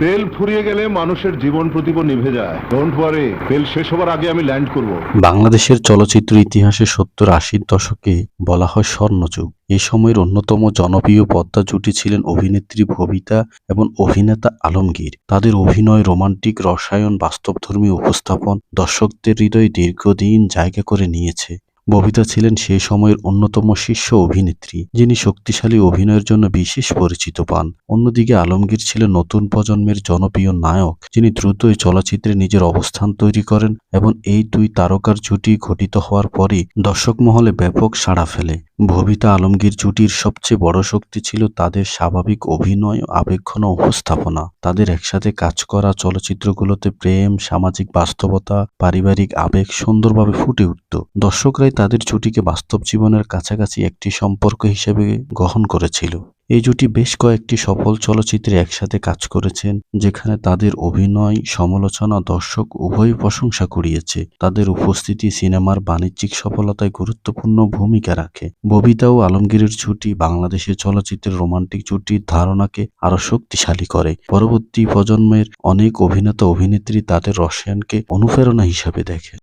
তেল ফুরিয়ে গেলে মানুষের জীবন প্রদীপ নিভে যায়। ডোন্ট ওয়ারি, তেল শেষ হবার আগে আমি ল্যান্ড করব। বাংলাদেশের চলচ্চিত্র ইতিহাসে 70-80 দশকে বলা হয় স্বর্ণযুগ। এ সময়ের অন্যতম জনপ্রিয় পদ্মা জুটি ছিলেন অভিনেত্রী ববিতা এবং অভিনেতা আলমগীর। তাদের অভিনয়, রোমান্টিক রসায়ন, বাস্তবধর্মী উপস্থাপন দর্শকদের হৃদয়ে দীর্ঘদিন জায়গা করে নিয়েছে। ববিতা ছিলেন সেই সময়ের অন্যতম শীর্ষ অভিনেত্রী, যিনি শক্তিশালী অভিনয়ের জন্য বিশেষ পরিচিত পান। অন্যদিকে আলমগীর ছিলেন নতুন প্রজন্মের জনপ্রিয় নায়ক, যিনি দ্রুতই চলচ্চিত্রে নিজের অবস্থান তৈরি করেন এবং এই দুই তারকার জুটি গঠিত হওয়ার পরই দর্শক মহলে ব্যাপক সাড়া ফেলে। ববিতা আলমগীর জুটির সবচেয়ে বড় শক্তি ছিল তাদের স্বাভাবিক অভিনয় ও আবেগঘন উপস্থাপনা। তাদের একসাথে কাজ করা চলচ্চিত্রগুলোতে প্রেম, সামাজিক বাস্তবতা, পারিবারিক আবেগ সুন্দরভাবে ফুটে উঠত। দর্শকরাই তাদের জুটিকে বাস্তব জীবনের কাছাকাছি একটি সম্পর্ক হিসেবে গ্রহণ করেছিল। এই জুটি বেশ কয়েকটি সফল চলচ্চিত্রে একসাথে কাজ করেছেন, যেখানে তাদের অভিনয়, সমালোচনা দর্শক উভয়ই প্রশংসা কুড়িয়েছে। তাদের উপস্থিতি সিনেমার বাণিজ্যিক সফলতায় গুরুত্বপূর্ণ ভূমিকা রাখে। ববিতা ও আলমগীরের জুটি বাংলাদেশের চলচ্চিত্রের রোমান্টিক জুটির ধারণাকে আরো শক্তিশালী করে। পরবর্তী প্রজন্মের অনেক অভিনেতা অভিনেত্রী তাদের রসায়নকে অনুপ্রেরণা হিসাবে দেখে।